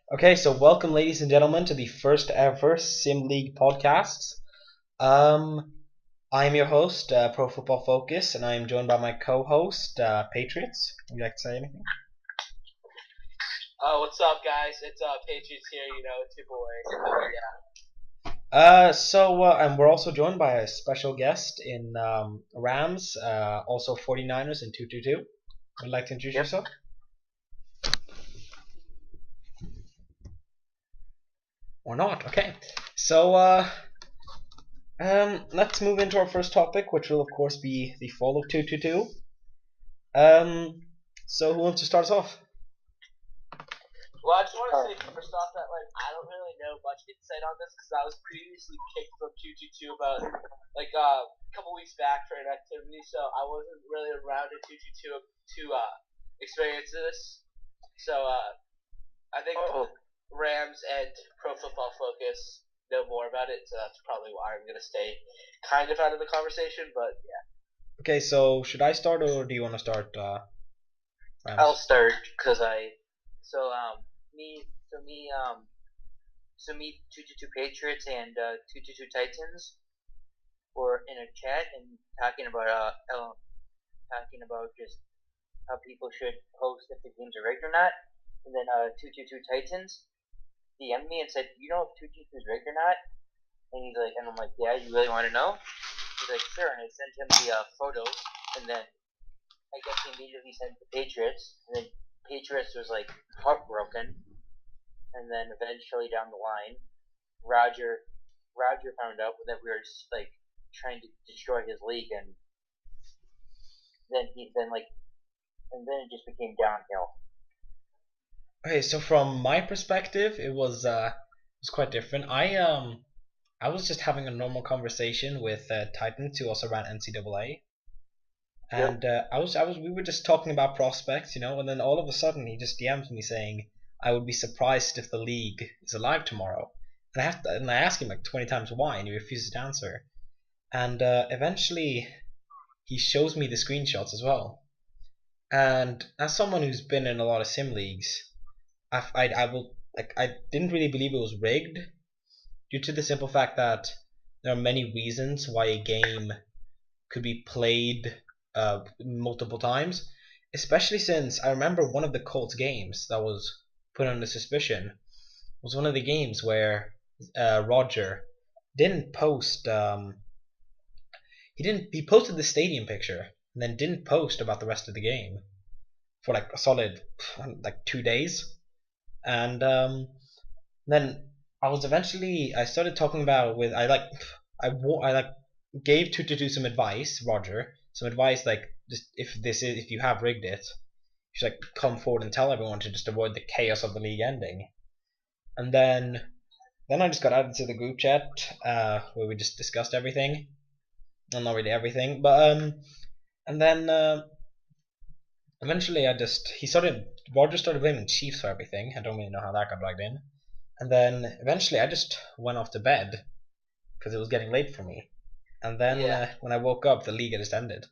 Okay, so welcome, ladies and gentlemen, to the first ever Sim League podcast. Um, I'm your host, Pro Football Focus, and I am joined by my co-host, Patriots. Would you like to say anything? What's up, guys? It's Patriots here. It's your boy. And we're also joined by a special guest in Rams, also 49ers in 222. Would you like to introduce yourself? Or not? Okay. So, let's move into our first topic, which will of course be the fall of 222. So who wants to start us off? Well, I just want to say first off that I don't really know much insight on this because I was previously kicked from 222 about a couple weeks back for an activity, so I wasn't really around at 222 to experience this. So I think Rams and Pro Football Focus know more about it, so that's probably why I'm gonna stay kind of out of the conversation. But yeah. Okay, so should I start or do you want to start? Rams? I'll start because me 222 Patriots and 222 Titans were in a chat and talking about just how people should post if the games are rigged or not. And then 222 Titans DM'd me and said, "You know if 222 is rigged or not?" And I'm like, "Yeah, you really want to know?" He's like, "Sure." And I sent him the photos, and then I guess he immediately sent the Patriots, and then Patriots was like heartbroken. And then eventually down the line, Roger found out that we were just trying to destroy his league, and then it just became downhill. Okay, so from my perspective, it was quite different. I was just having a normal conversation with Titans who also ran NCAA, and we were just talking about prospects, and then all of a sudden he just DMs me saying I would be surprised if the league is alive tomorrow, and I ask him like 20 times why, and he refuses to answer, and eventually he shows me the screenshots as well, and as someone who's been in a lot of sim leagues, I didn't really believe it was rigged due to the simple fact that there are many reasons why a game could be played multiple times, especially since I remember one of the Colts games that was put under suspicion was one of the games where Roger didn't post. He posted the stadium picture and then didn't post about the rest of the game for like a solid 2 days, and then I started talking about with I gave 222 some advice, Roger, some advice just if you have rigged it, you should come forward and tell everyone to just avoid the chaos of the league ending. And then I just got added to the group chat where we just discussed everything. Well, not really everything, but and then eventually Roger started blaming Chiefs for everything. I don't really know how that got dragged in. And then eventually I just went off to bed because it was getting late for me. And then when I woke up, the league had just ended.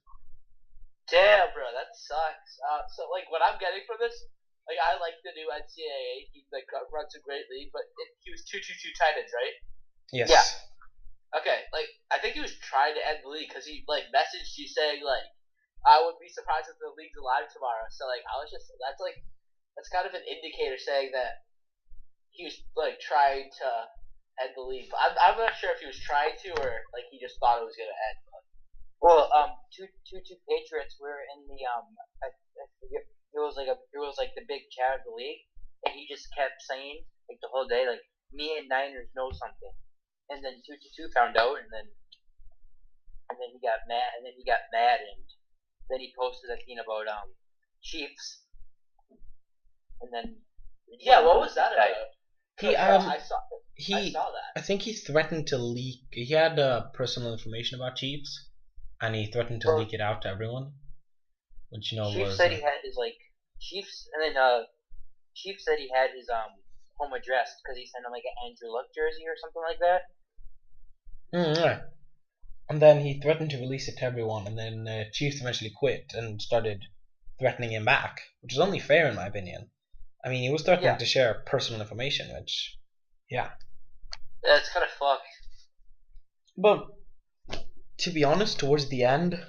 Damn, bro, that sucks. So what I'm getting from this, I like the new NCAA. He runs a great league, but he was 222 Titans, right? Yes. Yeah. Okay, I think he was trying to end the league because he messaged you saying I would be surprised if the league's alive tomorrow. So I was just that's kind of an indicator saying that he was trying to end the league. But I'm not sure if he was trying to or he just thought it was gonna end. Well, two Patriots were in the I forget, it was the big chat of the league, and he just kept saying the whole day me and Niners know something, and then 222 found out, and then he got mad, and then he posted a thing about Chiefs, and then what was that about? I saw that. I think he threatened to leak. He had personal information about Chiefs, and he threatened to leak it out to everyone. Which Chiefs said he had his Chiefs, and then Chiefs said he had his home address because he sent him an Andrew Luck jersey or something like that. Yeah. And then he threatened to release it to everyone, and then Chiefs eventually quit and started threatening him back, which is only fair in my opinion. I mean, he was threatening Yeah. to share personal information, which, yeah. Yeah, it's kind of fucked. But to be honest, towards the end,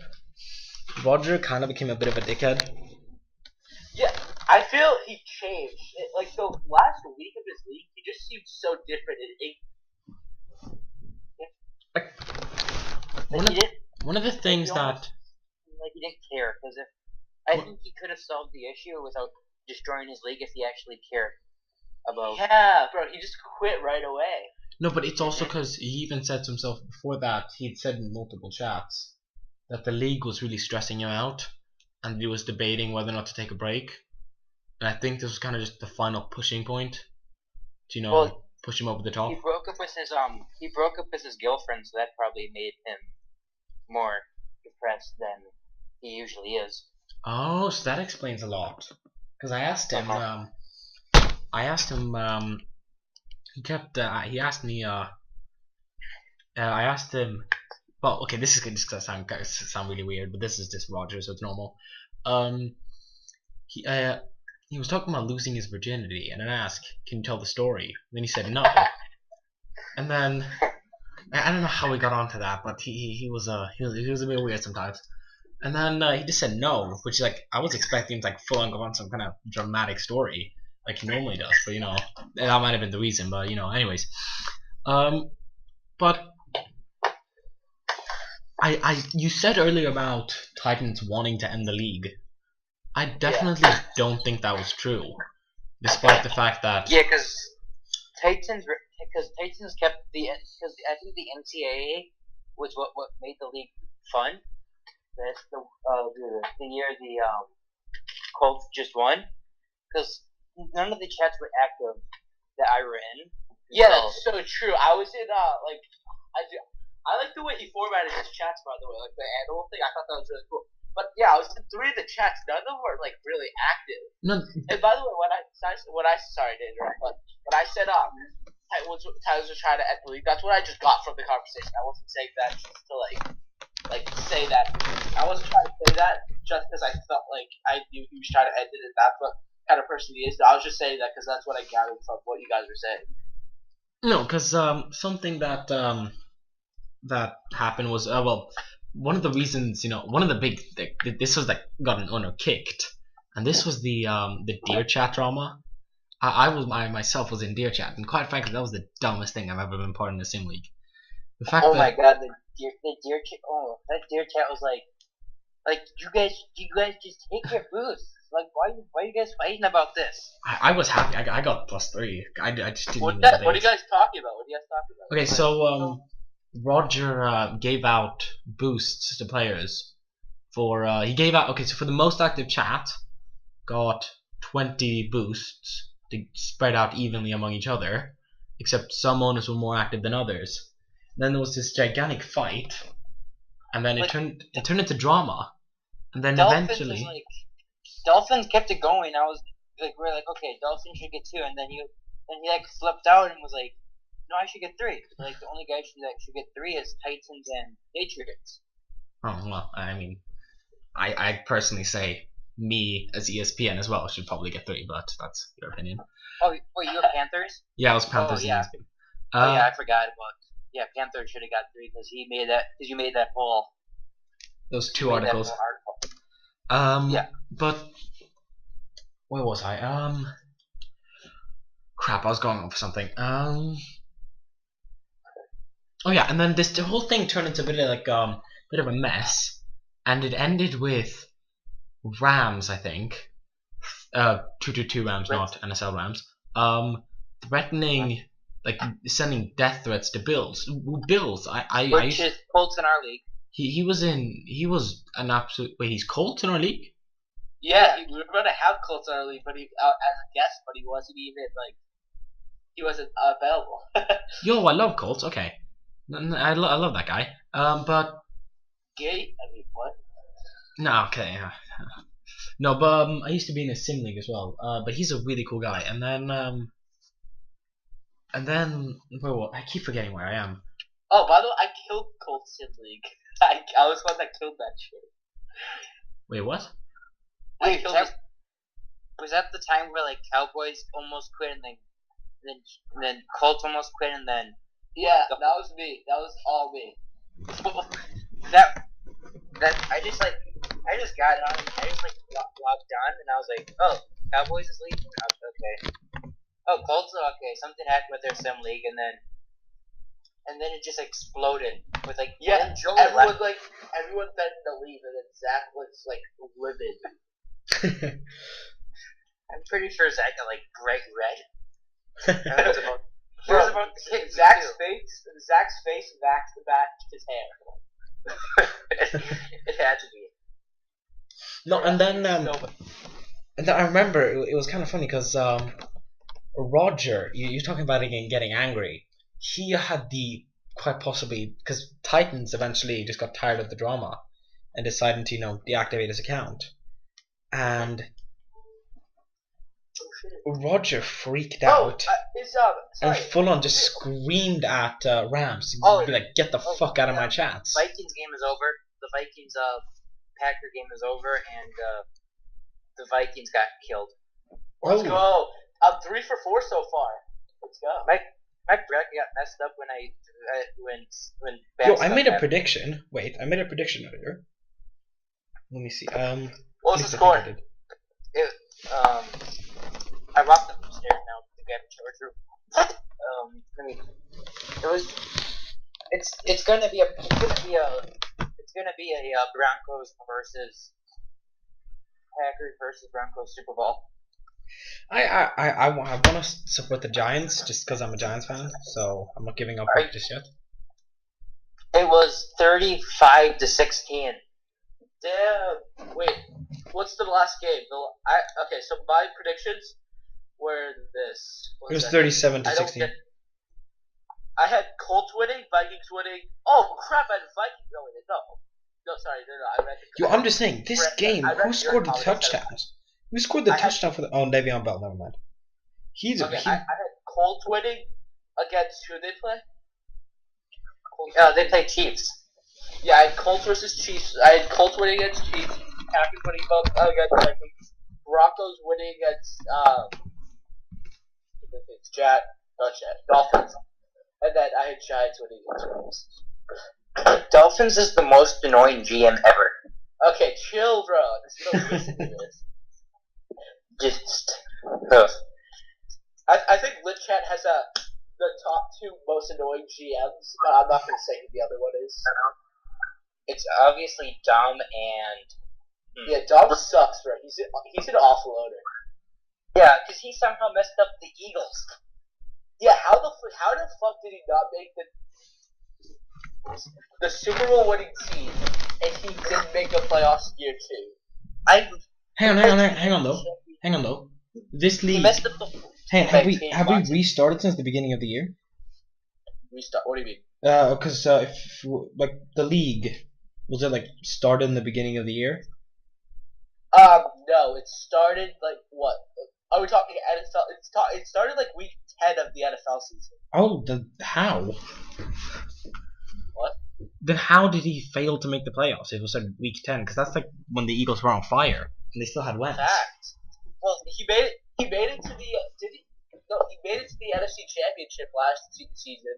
Roger kind of became a bit of a dickhead. Yeah, I feel he changed. Like the last week of his league, he just seemed so different. One of the things that He didn't care, because I think he could have solved the issue without destroying his league if he actually cared about. Yeah, bro, he just quit right away. no, but it's also because he even said to himself before that he'd said in multiple chats that the league was really stressing him out, and he was debating whether or not to take a break. And I think this was kind of just the final pushing point to push him over the top. He broke up with his girlfriend, so that probably made him more depressed than he usually is. Oh, so that explains a lot. Because I asked him, he asked me, I asked him, well, okay, this is going to sound really weird, but this is just Roger, so it's normal. He was talking about losing his virginity, and I asked, "Can you tell the story?" And then he said no. And then I don't know how we got onto that, but he was a bit weird sometimes. And then he just said no, which like I was expecting him to like full on go on some kind of dramatic story like he normally does, but that might have been the reason. But anyways, but you said earlier about Titans wanting to end the league. I definitely don't think that was true, despite the fact that because Titans kept because I think the NCAA was what made the league fun. That's the year the Colts just won, because none of the chats were active that I were in. Yeah, that's so true. I was in I like the way he formatted his chats, by the way, like the annual thing. I thought that was really cool. But yeah, I was in 3 of the chats. None of them were like really active. No. And by the way, sorry to interrupt, but when I said Titans were trying to end the league, that's what I just got from the conversation. I wasn't saying that just to like say that. I wasn't trying to say that just because I felt like I knew he was trying to end it, and that's what kind of person he is. I was just saying that because that's what I gathered from what you guys were saying. No, because something that happened was one of the reasons one of the big this was like got an owner kicked, and this was the Deer Chat drama. I myself was in Deer Chat, and quite frankly, that was the dumbest thing I've ever been part in a sim league. The fact my god, the Deer Chat! Oh, that Deer Chat was like you guys just take your boosts. Like why are you guys fighting about this? I was happy. I got +3. I just didn't. What are you guys talking about? Okay, so Roger gave out boosts to players for he gave out so for the most active chat got 20 boosts to spread out evenly among each other, except some owners were more active than others. Then there was this gigantic fight, and then it turned into drama, and then eventually Dolphins kept it going. I was like, we're like, okay, Dolphins should get 2, and then he like flipped out and was like, no, I should get 3. Like the only guy that should get 3 is Titans and Patriots. Oh well, I mean, I personally say me as ESPN as well should probably get 3, but that's your opinion. Oh, wait, you have Panthers? Yeah, it was Panthers and ESPN. I forgot about. Panthers should have got 3 because you made that whole. Those 2 articles. But where was I? Crap, I was going on for something. Oh yeah, and then the whole thing turned into a bit of a mess, and it ended with Rams, I think, 222 Rams, not NSL.Rams, threatening, like sending death threats to Bills. Bills, which is Colts in our league. He was an absolute. Wait, he's Colts in our league? Yeah, we were going to have Colts in our league, but he as a guest, but he wasn't even he wasn't available. Yo, I love Colts. Okay, I love that guy. But gay? I mean, what? No, okay. No, but I used to be in a sim league as well. But he's a really cool guy. And then I keep forgetting where I am. Oh, by the way, I killed Colts sim league. I was the one that killed that shit. Wait, what? I killed Was that the time where like Cowboys almost quit and then Colts almost quit and then Yeah, that was me. That was all me. that I just got on. I just like logged on and I was like, oh, Cowboys is leaving. I was, okay. Oh, Colts are okay. Something happened with their sim league and then it just exploded with like everyone threatened to leave and then Zach was like livid. I'm pretty sure Zach got like bright red. It was about Zach's face matched his hair. it had to be. No, and then I remember it was kind of funny because Roger, you're talking about again getting angry. He had quite possibly, because Titans eventually just got tired of the drama and decided to deactivate his account, and Roger freaked out and full on just screamed at Rams. Be like, get the fuck out of my chats. Vikings game is over. The Vikings Packer game is over, and the Vikings got killed. Let's go. I'm 3 for 4 so far. Let's go. My bracket got messed up when I made a prediction. Wait, I made a prediction earlier. Let me see. What was the score? I walked up the stairs now to get a charger. It's gonna be a Broncos versus Packers versus Broncos Super Bowl. I want to support the Giants just because I'm a Giants fan, so I'm not giving up hope just yet. It was 35-16. Damn. Wait, what's the last game? Okay, so my predictions were this. It was 37-16. I had Colts winning, Vikings winning. Oh crap! I had Vikings winning. No, sorry, no. I read. I'm just saying this game. Who scored the touchdowns? Who scored the touchdown for the? Oh, Le'Veon Bell. Never mind. I had Colts winning against who they play. They play Chiefs. Yeah, I had Colts versus Chiefs. I had Colts winning against Chiefs. Packers winning against Vikings. Broncos winning against Dolphins. And then I had Giants winning against Rams. Dolphins is the most annoying GM ever. Okay, chill, bro. There's no reason to this. I think Linchat has the top 2 most annoying GMs, but I'm not going to say who the other one is. It's obviously Dom and... Yeah, Dom sucks, bro. He's an awful owner. Yeah, because he somehow messed up the Eagles. Yeah, how the fuck did he not make the Super Bowl winning team, and he didn't make the playoffs year 2? Hang on though. This league. He messed up the. Have we restarted since the beginning of the year? Restart? What do you mean? Because if the league was it started in the beginning of the year? No, it started what? Are we talking NFL? It started week 10 of the NFL season. Oh, then how? What? Then how did he fail to make the playoffs? It was week 10, because that's when the Eagles were on fire and they still had wins. Fact. Well, he made it to the. Did he? No, he made it to the NFC Championship last season.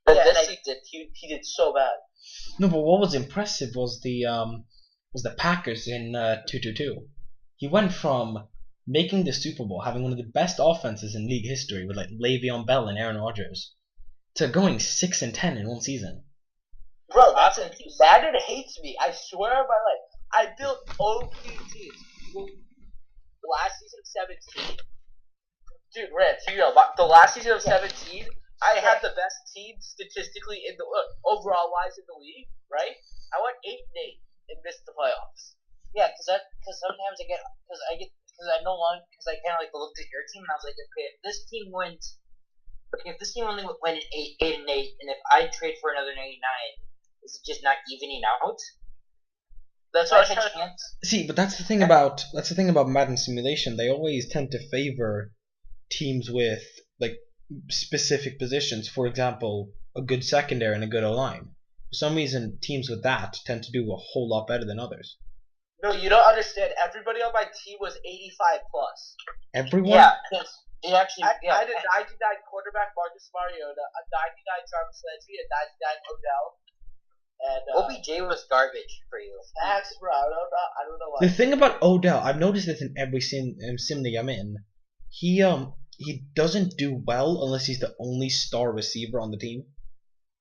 But he did so bad. No, but what was impressive was the Packers in 2-2-2. He went from making the Super Bowl, having one of the best offenses in league history with Le'Veon Bell and Aaron Rodgers, to going 6-10 in one season. Bro, Madden hates me. I swear on my life. I built OP teams. Last season of 17. Dude, Rams, the last season of 17, I had the best team statistically in the overall wise in the league, right? I went 8-8 and missed the playoffs. Yeah, because sometimes I kind of looked at your team and I was like, okay, if this team only went 8-8, and if I trade for another 99, is it just not evening out? That's what I was trying to see. But that's the thing about Madden simulation. They always tend to favor teams with specific positions. For example, a good secondary and a good O-line. For some reason, teams with that tend to do a whole lot better than others. No, you don't understand. Everybody on my team was 85 plus. Everyone? Yeah, it actually. I Yeah, had a 99 quarterback Marcus Mariota, a 99 Jarvis Landry, a 99 Odell, and OBJ was garbage for you. Facts, bro. I don't know why. The thing about Odell, I've noticed this in every sim league I'm in. He doesn't do well unless he's the only star receiver on the team.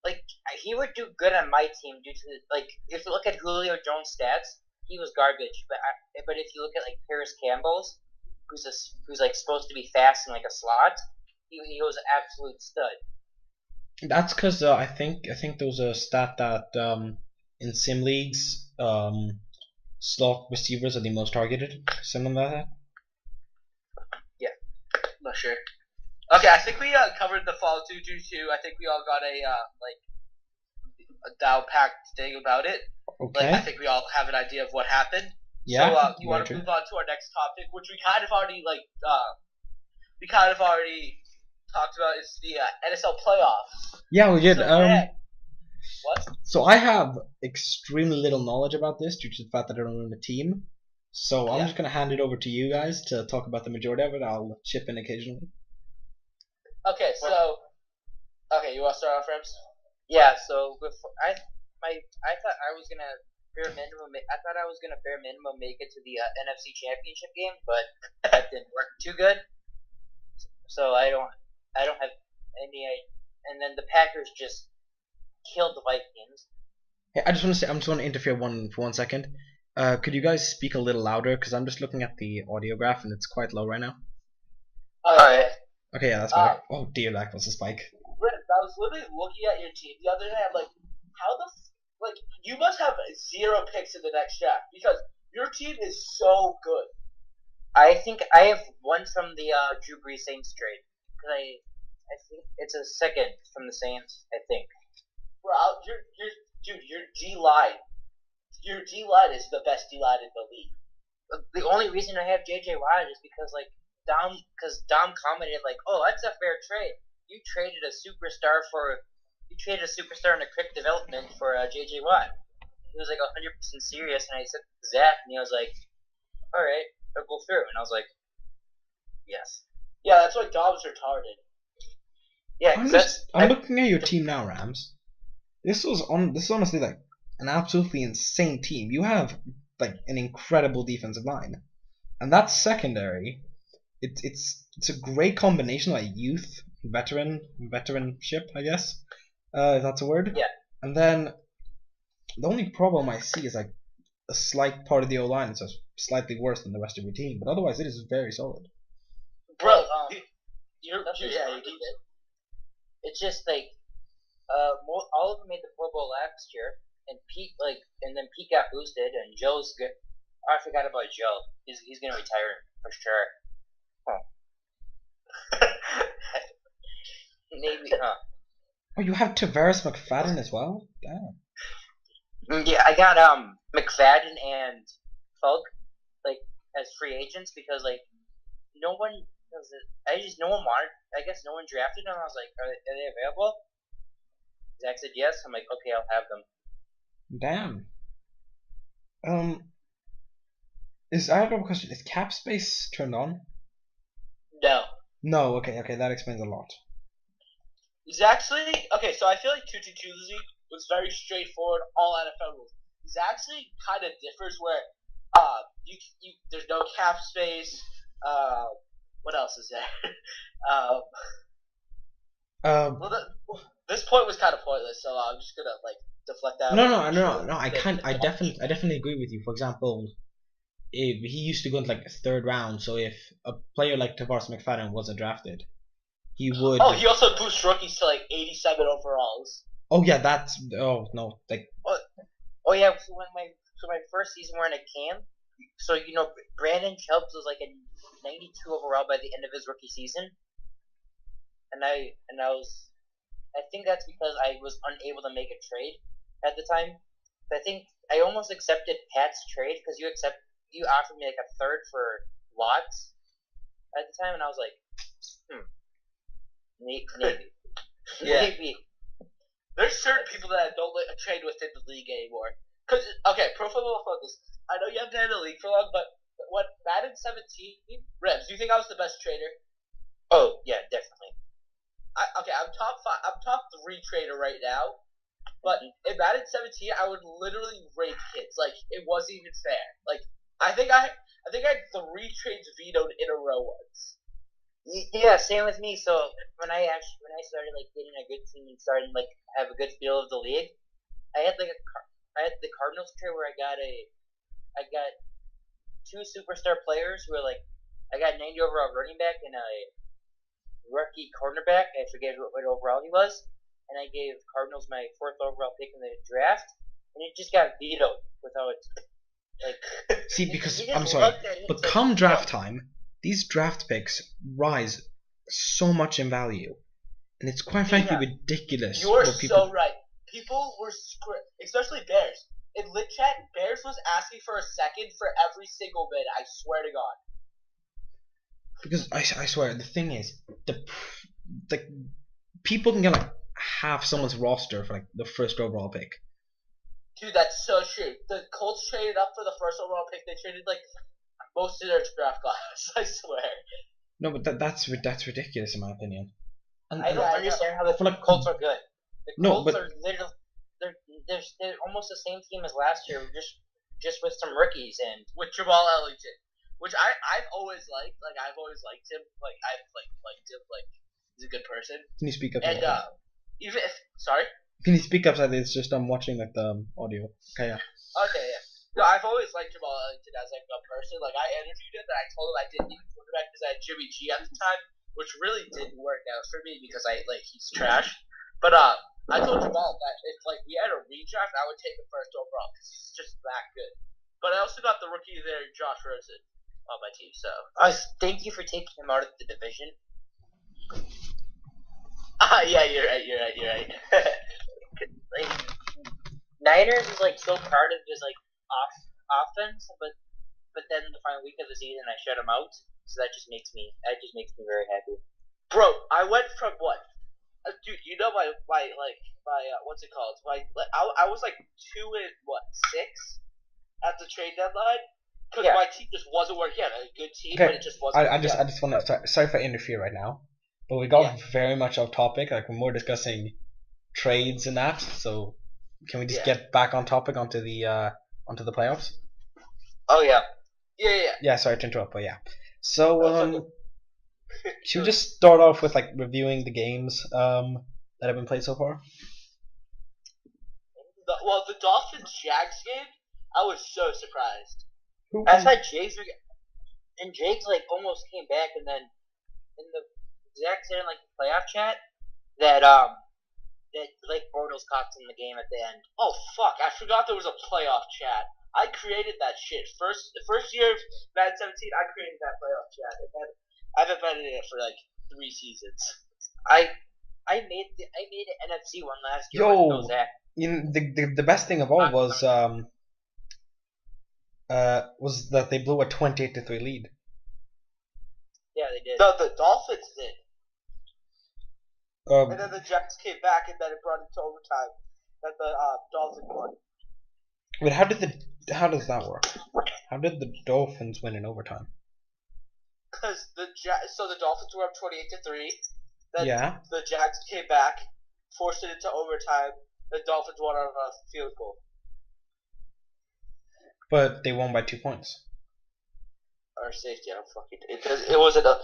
Like he would do good on my team due to like if you look at Julio Jones' stats, he was garbage. But if you look at like Paris Campbell's, who's like supposed to be fast in like a slot, he was an absolute stud. That's because I think there was a stat that in sim leagues slot receivers are the most targeted. Something like that. Yeah, not sure. Okay, I think we covered the fall 2-2-2. I think we all got a down packed thing about it. Okay. Like I think we all have an idea of what happened. Yeah. So you want to move on to our next topic, which we kind of already talked about, is the NSL playoffs. Yeah, we did. So, what? So I have extremely little knowledge about this due to the fact that I don't own a team. So I'm just gonna hand it over to you guys to talk about the majority of it. I'll chip in occasionally. Okay, so you want to start off, Rams? Yeah. So I thought I was gonna bare minimum. I thought I was gonna bare minimum make it to the NFC Championship game, but that didn't work too good. So I don't have any. And then the Packers just killed the Vikings. Hey, I just want to interfere for 1 second. Could you guys speak a little louder? Because I'm just looking at the audio graph and it's quite low right now. Alright. Okay, yeah, that's better. Oh dear, that was a spike. I was literally looking at your team the other day. I'm like, you must have 0 picks in the next draft because your team is so good. I think I have one from the Drew Brees Saints trade because I think it's a second from the Saints. I think. Bro, your D line. Your D line is the best D line in the league. The only reason I have JJ Watt is because Dom commented like, "Oh, that's a fair trade. You traded a superstar in a quick development for JJ Watt." He was like 100% serious, and I said Zach, and he was like, "All right, I'll go through," and I was like, "Yes." Yeah, that's why Dom's retarded. Yeah, I'm looking at your team now, Rams. This is honestly like an absolutely insane team. You have like an incredible defensive line, and that secondary, it's a great combination of like youth, veteranship, I guess, if that's a word. Yeah. And then the only problem I see is like a slight part of the O line is just slightly worse than the rest of your team, but otherwise it is very solid. Bro, you did. It's just like all of them made the Pro Bowl last year, and Pete then Pete got boosted, and Joe's good. Oh, I forgot about Joe. He's gonna retire for sure. Huh. Maybe, huh? Oh, you have Tavares McFadden as well? Damn. Yeah, I got McFadden and Fulk as free agents because no one wanted. I guess no one drafted them. I was like, are they available? Zach said yes. I'm like, okay, I'll have them. Damn. I have a question. Is cap space turned on? No. No. Okay. That explains a lot. It's actually okay. So I feel like 2-2-2 was very straightforward, all NFL rules. It's actually kind of differs where there's no cap space. What else is there? This point was kind of pointless, so I'm just gonna deflect that. No. I can't. I definitely agree with you. For example, if he used to go into like a third round, so if a player like Tavares McFadden wasn't drafted, he would. Oh, he also boosts rookies to 87 overalls. Oh yeah, no. Oh yeah. So my first season we're in a camp. So Brandon Chubbs was a 92 overall by the end of his rookie season, and I think that's because I was unable to make a trade at the time. But I think I almost accepted Pat's trade because you offered me a third for Watts at the time, and I was like, maybe. Yeah. Maybe. There's certain people that don't trade within the league anymore. Cause okay, Pro Football Focus. I know you haven't been in the league for long, but when Madden 17, Rams, do you think I was the best trader? Oh yeah, definitely. I'm top 5. I'm top 3 trader right now. But in Madden 17, I would literally rape kids. Like it wasn't even fair. Like I think I had 3 trades vetoed in a row once. Yeah, same with me. So when I started like getting a good team and starting like have a good feel of the league, I had the Cardinals trade where I got 2 superstar players who were like I got 90 overall running back and a rookie cornerback. I forget what overall he was, and I gave Cardinals my 4th overall pick in the draft, and it just got vetoed without like. See, because I'm sorry, but come draft time, these draft picks rise so much in value, and it's quite frankly ridiculous. You are so right. People were especially Bears. In Lit Chat, Bears was asking for a second for every single bid. I swear to God. Because I swear, the thing is, the people can get like half someone's roster for like the 1st overall pick. Dude, that's so true. The Colts traded up for the 1st overall pick. They traded like most of their draft class. I swear. No, but that's ridiculous in my opinion. And I don't understand how the Colts are good. The Colts are literally they're almost the same team as last year, just with some rookies and with Jamal Ellington, which I've always liked. Like I've always liked him. Like I've liked him. Like he's a good person. Can you speak up? And even if sorry. Can you speak up? It's just I'm watching like the audio. Okay, yeah. Okay, yeah. No, I've always liked Jamal Ellington as like a person. Like I interviewed him, and I told him I didn't need a quarterback because I had Jimmy G at the time, which really didn't work out for me because he's trash. But I told Jamal that if like we had a redraft, I would take him 1st overall because he's just that good. But I also got the rookie there, Josh Rosen, on my team. So thank you for taking him out of the division. Yeah, you're right. Like, Niners is like so proud of his like offense, but then the final week of the season I shut him out, so that just makes me very happy. Bro, I went from what? Dude, you know my what's it called? I was like 2-6 at the trade deadline because my team just wasn't working. Yeah, a good team, but it just wasn't. I just want to sorry if I interfere right now, but we got very much off topic. Like we're more discussing trades and that. So can we just get back on topic onto the playoffs? Oh yeah. Yeah. Sorry to interrupt, but yeah. So should we just start off with like reviewing the games that have been played so far? The Dolphins-Jags game, I was so surprised. I thought Jags like almost came back, and then in the Zach said in like the playoff chat that Blake Bortles caught in the game at the end. Oh fuck! I forgot there was a playoff chat. I created that shit. The first year of Madden 17, I created that playoff chat. And I've been in it for like 3 seasons. I made an NFC one last year. Yo, the best thing of all was that they blew a 28-3 lead. Yeah, they did. No, the Dolphins did. And then the Jets came back, and then it brought it to overtime. That the Dolphins won. But how does that work? How did the Dolphins win in overtime? Because the Dolphins were up 28-3. Then the Jags came back, forced it into overtime. The Dolphins won on a field goal. But they won by 2 points. Or safety, I don't fucking. It wasn't a.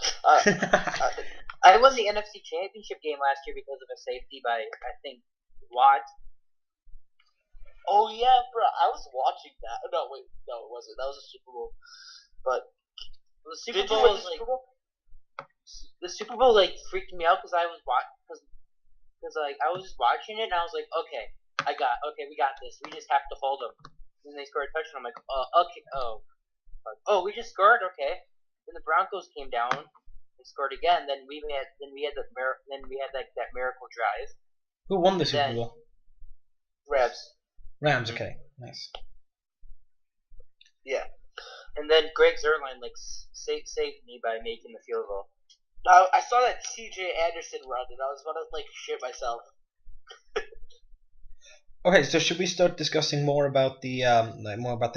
I won the NFC Championship game last year because of a safety by I think Watt. Oh yeah, bro, I was watching that. No, wait, no, it wasn't. That was a Super Bowl. But the Super Bowl was like the Super Bowl like freaked me out because I was because like I was just watching it and I was like, okay, we got this. We just have to hold them. And they scored a touchdown. I'm like, we just scored. Okay. Then the Broncos came down. They scored again. Then we had that miracle drive. Who won the Super Bowl? Rams, okay, nice. Yeah. And then Greg Zuerlein saved me by making the field goal. I saw that C.J. Anderson run, and I was about to shit myself. Okay, so should we start discussing more about the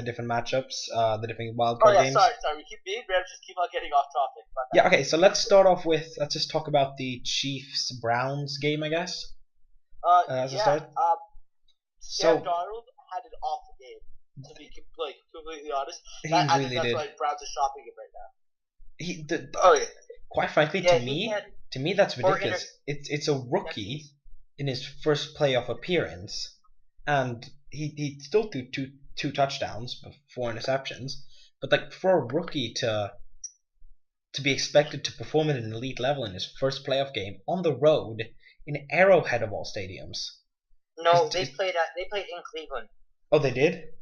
different matchups, the different Oh wildcard yeah, games? sorry. We keep being Rams, just keep on getting off topic. My bad. Yeah. Okay. So let's start off with let's just talk about the Chiefs Browns game, I guess. As a Yeah. start. Sam So Darnold had an awful game. To be completely honest, he I really think that's did. why Browns are shopping him right now. He did. Oh yeah. Quite frankly, Yeah, to he me, had that's 4 ridiculous. It's a rookie in his first playoff appearance, and he still threw two touchdowns, but 4 interceptions. But like for a rookie to be expected to perform at an elite level in his first playoff game on the road in Arrowhead of all stadiums. No, they played in Cleveland. Oh, they did.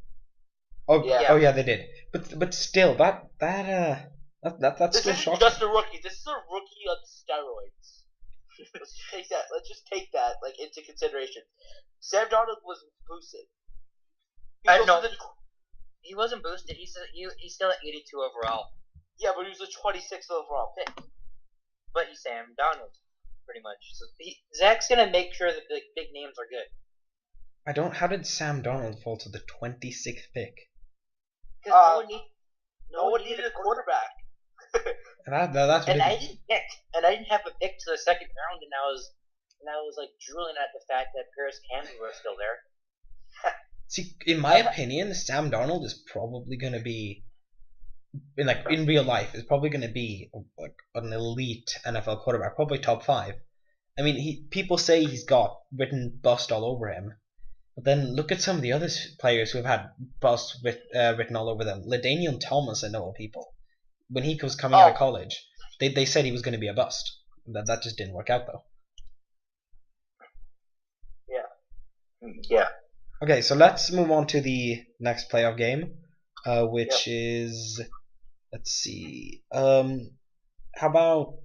Oh Yeah. Oh yeah, they did. But still, that's This still isn't shocking. just a rookie. This is a rookie on steroids. Let's just take that into consideration. Sam Darnold was boosted. He wasn't boosted. He's still at 82 overall. Yeah, but he was a 26th overall pick. But he's Sam Darnold, pretty much. So Zach's gonna make sure that the big names are good. I don't. How did Sam Darnold fall to the 26th pick? Because no one needed a quarterback. That's and ridiculous. I didn't have a pick to the second round, and I was like drooling at the fact that Paris Campbell was still there. See, in my opinion, Sam Darnold is probably going to be, in real life, is probably going to be like an elite NFL quarterback, probably top 5. I mean, people say he's got written bust all over him, but then look at some of the other players who have had bust written all over them. LaDainian Thomas, I know of people. When he was coming out of college, they said he was going to be a bust. That just didn't work out though. Yeah. Okay, so let's move on to the next playoff game, which is, let's see, how about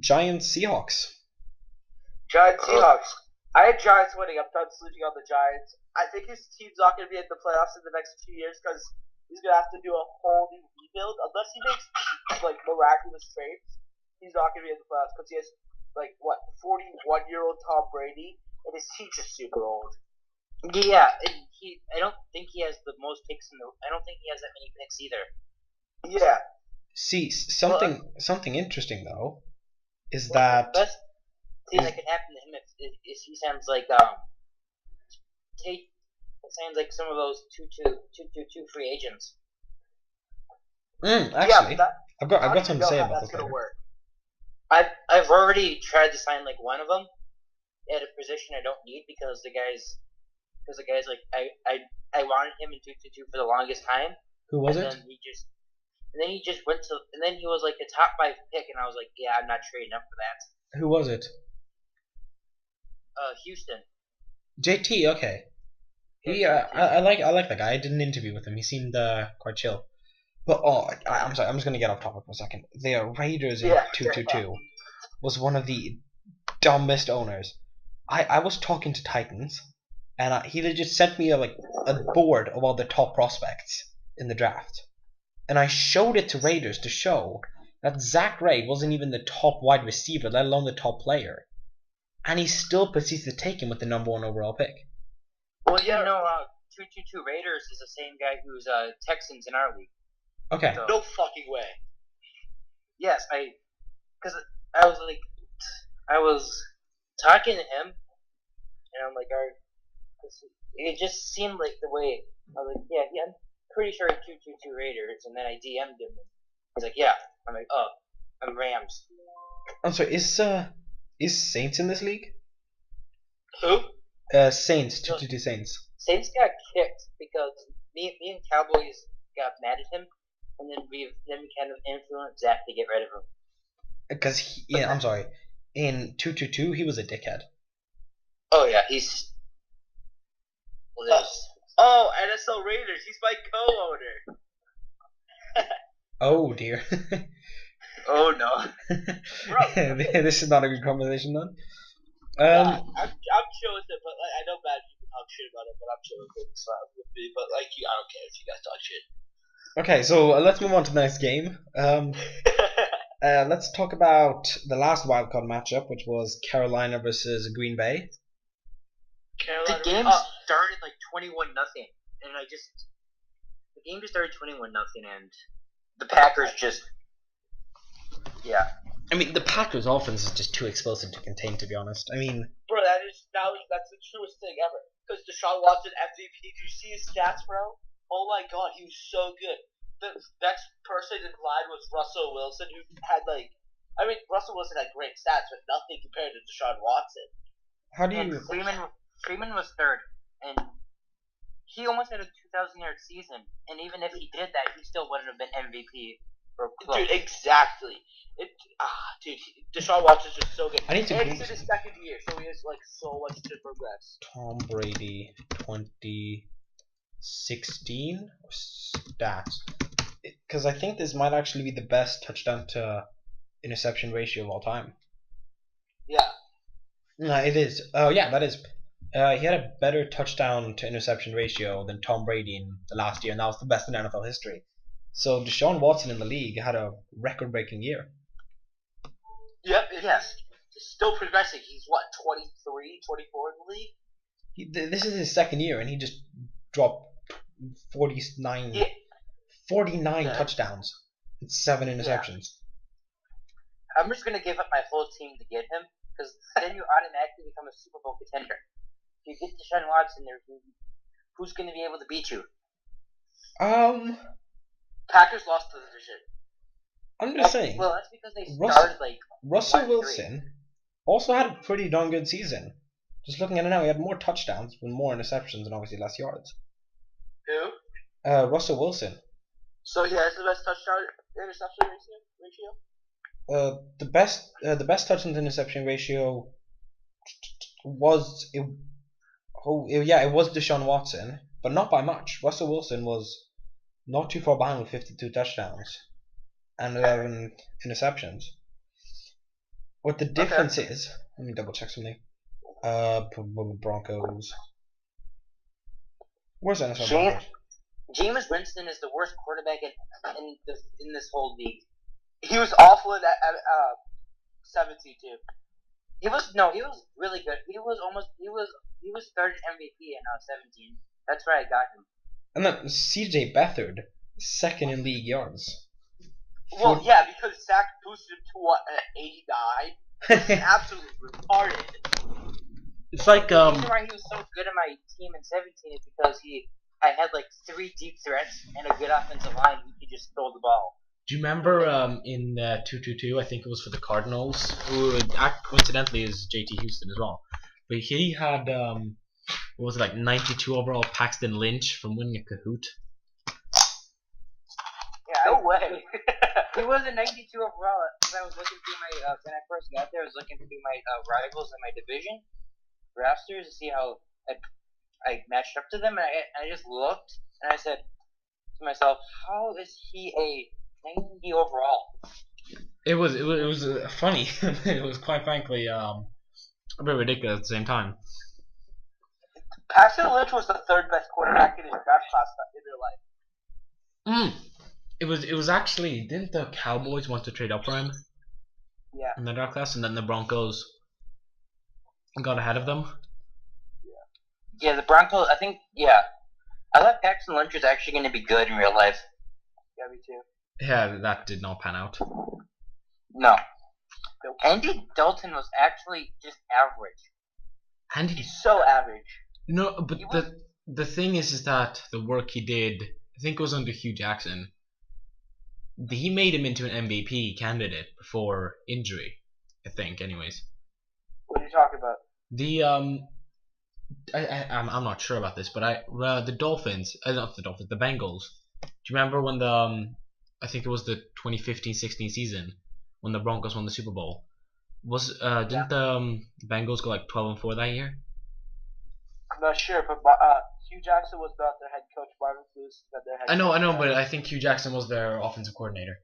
Giants Seahawks? Giants Seahawks. I had Giants winning. I'm done sleeping on the Giants. I think his team's not going to be in the playoffs in the next 2 years because he's going to have to do a whole new rebuild. Unless he makes miraculous trades, he's not going to be in the playoffs because he has 41-year-old Tom Brady and his team's just super old. Yeah, and I don't think he has the most picks I don't think he has that many picks either. Yeah. See, something interesting though is that the best thing that could happen to him is he sounds like some of those 2 free agents. Actually, I've got something to say about that's this later. Work. I've already tried to sign one of them at a position I don't need because the guy's I wanted him in 2-2 for the longest time. Who was and it? Then he just went to, and then he was like the top 5 pick, and I was like, yeah, I'm not trading up for that. Who was it? Houston. JT. Okay. I like that guy. I did an interview with him. He seemed quite chill. But I'm sorry. I'm just gonna get off topic for a second. The Raiders in 2-2-2 was one of the dumbest owners. I was talking to Titans, and he legit sent me a board of all the top prospects in the draft, and I showed it to Raiders to show that Zach Raid wasn't even the top wide receiver, let alone the top player, and he still proceeds to take him with the number 1 overall pick. Well, 2-2-2 Raiders is the same guy who's Texans in our league. Okay. So. No fucking way. Yes, because I was talking to him, and I'm like, it just seemed like the way I was like, yeah, I'm pretty sure it's 2-2-2 Raiders, and then I DM'd him. He's like, yeah. I'm like, oh, I'm Rams. I'm sorry. Is Saints in this league? Who? Saints. 2-2-2 Saints. Saints got kicked because me and Cowboys got mad at him, and then we kind of influenced Zach to get rid of him. Because I'm sorry. In 2-2-2, he was a dickhead. Oh yeah, he's. Oh, NSL Raiders. He's my co-owner. Oh dear. Oh no. Bro. This is not a good conversation then. I'm chill with it, but I know bad people talk shit about it, but I'm chill with it. It's not with me, but I don't care if you guys talk shit. Okay, so let's move on to the next game. Let's talk about the last wildcard matchup, which was Carolina versus Green Bay. Carolina. The game started like 21-0, and the game just started 21-0, and the Packers just, yeah. I mean, the Packers' offense is just too explosive to contain, to be honest. I mean, Bro, that's the truest thing ever. Because Deshaun Watson MVP. Do you see his stats, bro? Oh my God, he was so good. The next person in line was Russell Wilson, who had Russell Wilson had great stats, but nothing compared to Deshaun Watson. how do And you? Freeman was third, and he almost had a 2,000-yard season. And even if he did that, he still wouldn't have been MVP or close. Dude, exactly. Deshaun Watson's just so good. I need to and Google he's in his something. second year, so he has so much to progress. Tom Brady 2016 stats, because I think this might actually be the best touchdown to interception ratio of all time. Yeah. No, it is. Oh yeah, that is. He had a better touchdown to interception ratio than Tom Brady in the last year, and that was the best in NFL history. So Deshaun Watson in the league had a record-breaking year. Yep. Yes. He's still progressing. He's 23, 24 in the league. This is his second year, and he just dropped 49 touchdowns and 7 interceptions. I'm just gonna give up my whole team to get him, because then you automatically become a Super Bowl contender. If you get Deshaun Watson, who's gonna be able to beat you? Packers lost the division. I'm just saying. Well, that's because they started Russell 1-3. Wilson also had a pretty darn good season. Just looking at it now, he had more touchdowns with more interceptions and obviously less yards. Who? Russell Wilson. So he has the best touchdown interception ratio. The best touchdown to interception ratio was it was Deshaun Watson, but not by much. Russell Wilson was not too far behind with 52 touchdowns and 11 interceptions. What the difference is, let me double check something. Broncos. Where's NSL Broncos? Jameis Winston is the worst quarterback in this whole league. He was awful at 17 too. He was really good. He was third MVP in 17. That's where I got him. And then CJ Beathard, second in league yards. Well, yeah, because Zach boosted him to 89. Absolutely retarded. It's like The reason why he was so good in my team in 17 is because I had 3 deep threats and a good offensive line who could just throw the ball. Do you remember in 2-2-2, I think it was for the Cardinals, who coincidentally is JT Houston as well. But he had, 92 overall Paxton Lynch from winning a Kahoot. Yeah, no way. He was a 92 overall. Because I was looking through my, when I first got there, I was looking through my rivals in my division rosters to see how I matched up to them, and I just looked, and I said to myself, how is he a 90 overall? It was funny. It was quite frankly a bit ridiculous at the same time. Paxton Lynch was the third best quarterback in his draft class in their life. It was actually, didn't the Cowboys want to trade up for him? Yeah. In the draft class, and then the Broncos got ahead of them. Yeah, the Broncos. I think. Yeah, I thought Paxton Lynch was actually going to be good in real life. Yeah, me too. Yeah, that did not pan out. No. Andy Dalton was actually just average. He's so average. No, but the thing is that the work he did, I think it was under Hugh Jackson, he made him into an MVP candidate before injury, I think, anyways. What are you talking about? I'm not sure about this, but the Dolphins, not the Dolphins, the Bengals. Do you remember when I think it was the 2015-16 season when the Broncos won the Super Bowl? Didn't the Bengals go 12-4 that year? I'm not sure, but Hugh Jackson was not their head coach. Marvin Lewis was their head coach. I know, but I think Hugh Jackson was their offensive coordinator.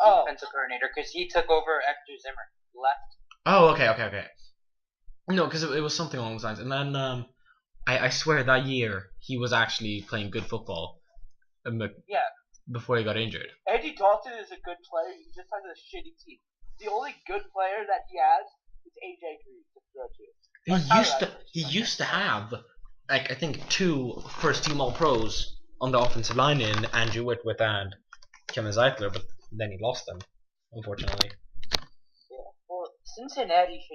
Oh, offensive coordinator, because he took over after Zimmer left. Oh, okay. No, because it was something along those lines. And then I swear that year he was actually playing good football. Yeah. Before he got injured. Andy Dalton is a good player. He just has a shitty team. The only good player that he has is AJ Green to throw to. He used to have, like, I think 2 first-team All-Pros on the offensive line in Andrew Whitworth and Kevin Zeitler, but then he lost them, unfortunately. Yeah. Well, Cincinnati's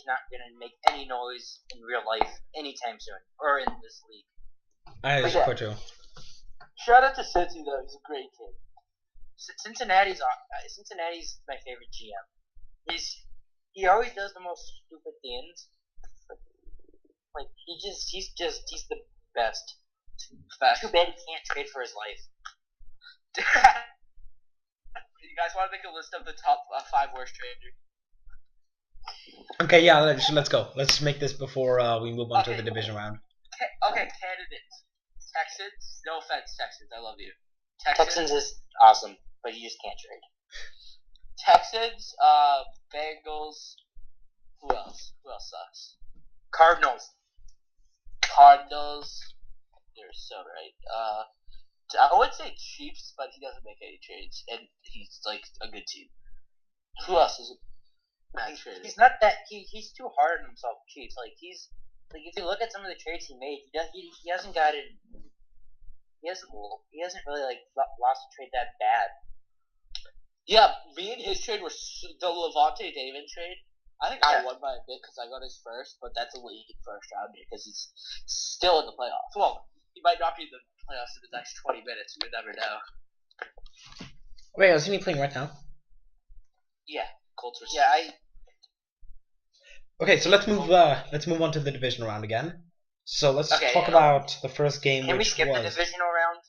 not gonna make any noise in real life anytime soon, or in this league. That's quite true. Shout out to Cincy though, he's a great kid. Cincinnati's my favorite GM. He always does the most stupid things. Like he's the best. Too bad he can't trade for his life. You guys want to make a list of the top 5 worst traders? Okay, yeah, let's go. Let's make this before we move on to the division round. Okay, candidates. Texans. No offense, Texans. I love you. Texans is awesome, but you just can't trade. Texans. Bengals. Who else? Who else sucks? Cardinals. You're so right. I would say Chiefs, but he doesn't make any trades, and he's like a good team. Who else is He's not that. He's too hard on himself. Chiefs. Like he's like if you look at some of the trades he made, he hasn't got it. He hasn't really like lost a trade that bad. Yeah, me and his trade were the Levante David trade. I think I won by a bit because I got his first, but that's a league first round because he's still in the playoffs. Well, he might not be in the playoffs in the next 20 minutes. You never know. Wait, isn't he playing right now? Yeah, Colts are. Yeah, Okay, so let's move on to the division round again. So let's talk about the first game. Can we skip the divisional round?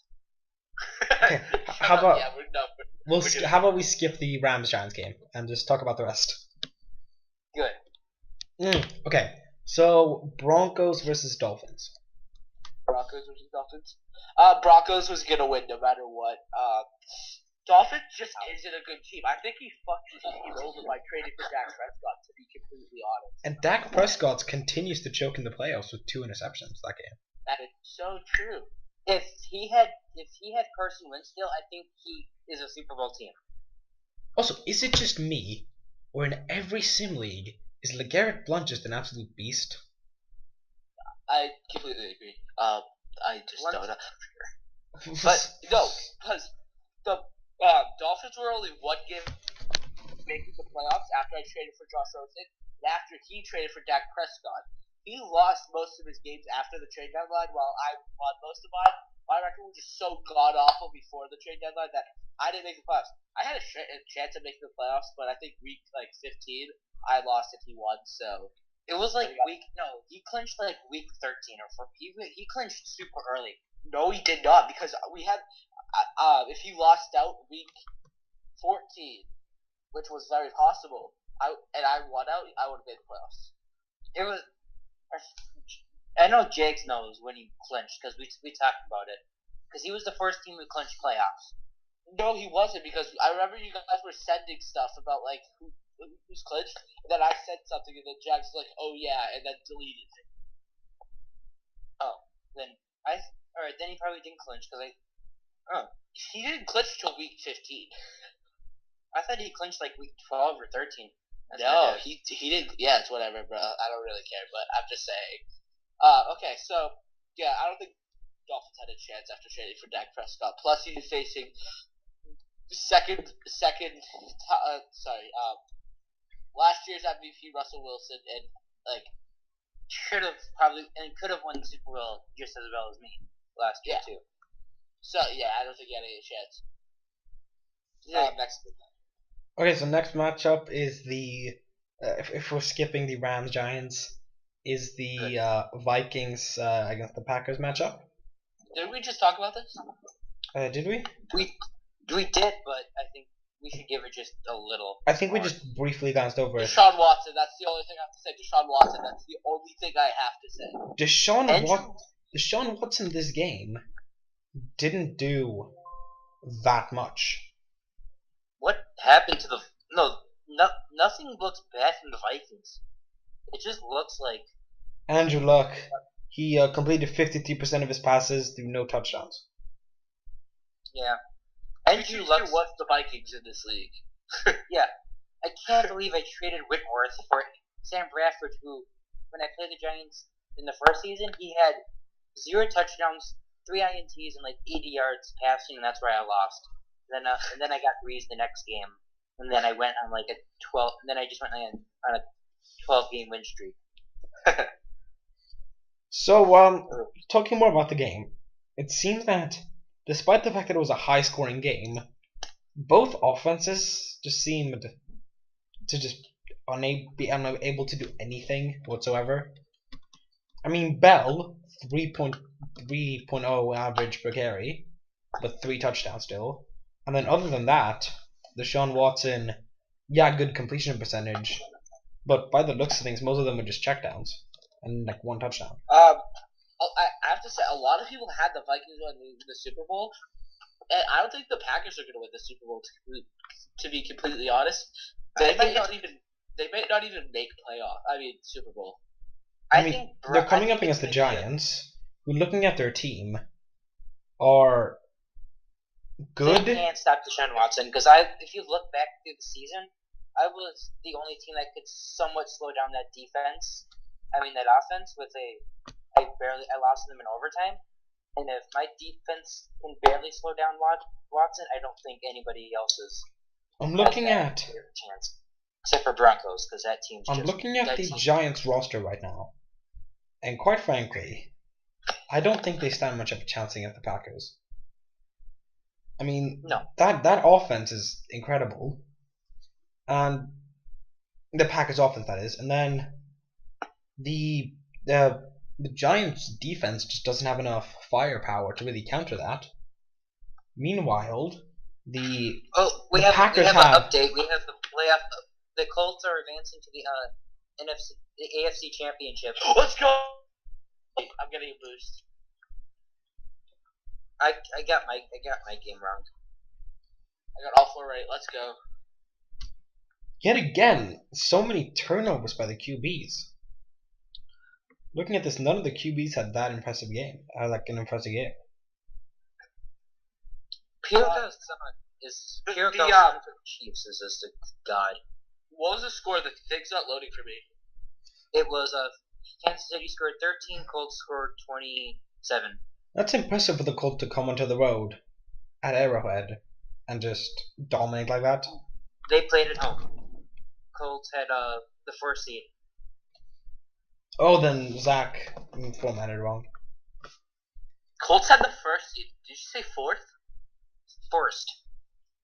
Okay, how about yeah, how about we skip the Rams Giants game and just talk about the rest? Good. Okay, so Broncos versus Dolphins. Broncos was gonna win no matter what. Dolphins just isn't a good team. I think he fucked his team over by trading for Dak Prescott, to be completely honest. And Dak Prescott continues to choke in the playoffs with 2 interceptions that game. That is so true. If he had Carson Wentz still, I think he is a Super Bowl team. Also, is it just me, or in every sim league, is LeGarrette Blount just an absolute beast? I completely agree. I just don't know. But no, because the Dolphins were only 1 game making the playoffs after I traded for Josh Rosen, and after he traded for Dak Prescott. He lost most of his games after the trade deadline, while I won most of mine. My record was just so god-awful before the trade deadline that I didn't make the playoffs. I had a chance of making the playoffs, but I think week 15, I lost and he won, so... It was like he clinched like week 13 or 14. He clinched super early. No, he did not, because we had... if he lost out week 14, which was very possible, and I won out, I would have made the playoffs. It was... I know Jakes knows when he clinched, because we talked about it. Because he was the first team who clinched playoffs. No, he wasn't, because I remember you guys were sending stuff about, like, who's clinched, and then I said something, and then Jack's like, oh yeah, and then deleted it. Oh, then then he probably didn't clinch, because he didn't clinch till week 15. I thought he clinched like week 12 or 13. No, he didn't. Yeah, it's whatever, bro. I don't really care, but I'm just saying. Okay, so yeah, I don't think Dolphins had a chance after trading for Dak Prescott. Plus, he's facing last year's MVP Russell Wilson, and like could have won the Super Bowl just as well as me last year too. So yeah, I don't think he had any chance. Next. Okay, so next matchup is the if we're skipping the Rams Giants, is the Vikings against the Packers matchup. Did we just talk about this? Did we? We did, but I think we should give it just a little. I think we just briefly glanced over it. Deshaun Watson, that's the only thing I have to say. Deshaun Watson, that's the only thing I have to say. Deshaun Watson this game didn't do that much. What happened to nothing looks bad from the Vikings. It just looks like Andrew Luck. He completed 53% of his passes through no touchdowns. Yeah. Andrew Luck was the Vikings in this league. Yeah. I can't believe I traded Whitworth for Sam Bradford, who when I played the Giants in the first season, he had 0 touchdowns, 3 INTs, and like 80 yards passing, and that's where I lost. And then I got Breeze the next game, and then I went on like a 12. And then I just went on a 12-game win streak. So, talking more about the game, it seems that despite the fact that it was a high-scoring game, both offenses just seemed to just be unable to do anything whatsoever. I mean, Bell 3.0 average per carry, but 3 touchdowns still. And then other than that, Deshaun Watson, yeah, good completion percentage, but by the looks of things, most of them were just checkdowns and like 1 touchdown. I have to say, a lot of people had the Vikings win the Super Bowl, and I don't think the Packers are going to win the Super Bowl. To be completely honest, they might not even make playoff. I mean, Super Bowl. I mean, they're coming up against the Giants, who, looking at their team, are good. They can't stop Deshaun Watson because if you look back through the season, I was the only team that could somewhat slow down that defense. I mean, that offense with I lost them in overtime. And if my defense can barely slow down Watson, I don't think anybody else is. I'm looking at chance, except for Broncos, because that team's. I'm looking at the Giants roster right now, and quite frankly, I don't think they stand much of a chance against the Packers. I mean, no. That offense is incredible, and the Packers offense, that is, and then the Giants defense just doesn't have enough firepower to really counter that. Meanwhile, the Packers have an update. We have the playoff. The Colts are advancing to the AFC Championship. Let's go! I'm getting a boost. I got my game wrong. I got all 4 right. Let's go. Yet again, so many turnovers by the QBs. Looking at this, none of the QBs had that impressive game. Like an impressive game. Pierre Garçon for the Chiefs is just a god. What was the score? The thing's not loading for me. It was Kansas City scored 13, Colts scored 27. That's impressive for the Colts to come onto the road at Arrowhead and just dominate like that. They played at home. Colts had the 4th seed. Oh, then Zach formatted wrong. Colts had the 1st seed. Did you say 4th? First.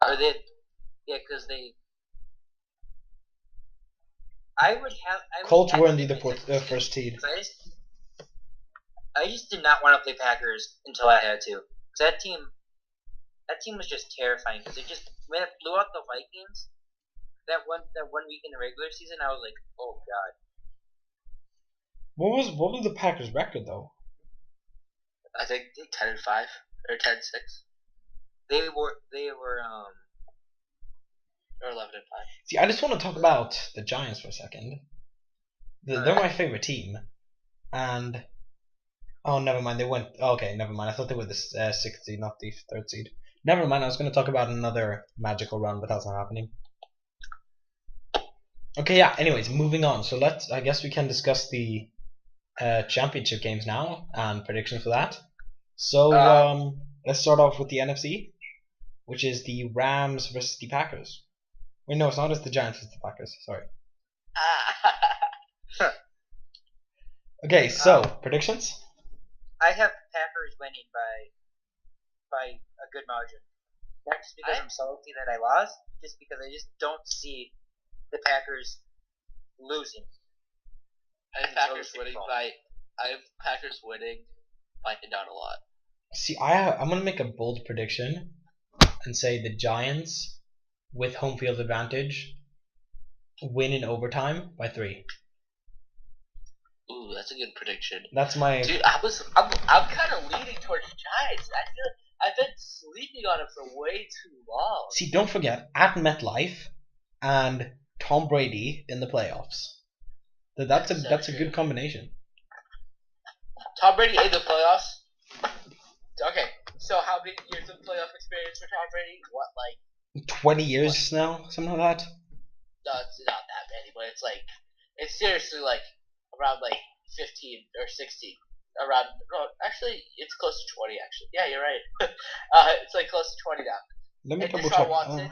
Or they, yeah, because they. Colts were indeed the first seed. I just did not want to play Packers until I had to. Cause that team was just terrifying. Because when it blew out the Vikings, that one week in the regular season, I was like, oh god. What was the Packers' record though? I think 10-5 or 10-6. They were or 11-5. See, I just want to talk about the Giants for a second. They're my favorite team, and oh, never mind. They went. Okay, never mind. I thought they were the 6th seed, not the 3rd seed. Never mind. I was going to talk about another magical run, but that's not happening. Okay, yeah. Anyways, moving on. So I guess we can discuss the championship games now and predictions for that. So let's start off with the NFC, which is the Rams versus the Packers. Wait, no, it's not. It's the Giants versus the Packers. Sorry. Okay, so predictions. I have Packers winning by a good margin. Not just because I'm salty that I lost, just because I just don't see the Packers losing. I have Packers winning by down a lot. See, I'm gonna make a bold prediction and say the Giants, with home field advantage, win in overtime by 3. Ooh, that's a good prediction. That's my. Dude, I'm kind of leaning towards Giants. I feel like I've been sleeping on it for way too long. See, don't forget at MetLife and Tom Brady in the playoffs. That's a good combination. Tom Brady in the playoffs. Okay, so how many years of playoff experience for Tom Brady? What, like 20 years now, something like that. No, it's not that many, but it's seriously like around like 15 or 16. Around, no, actually, it's close to 20. Actually, yeah, you're right. It's like close to 20 now. Let me And double Deshaun check. Watson,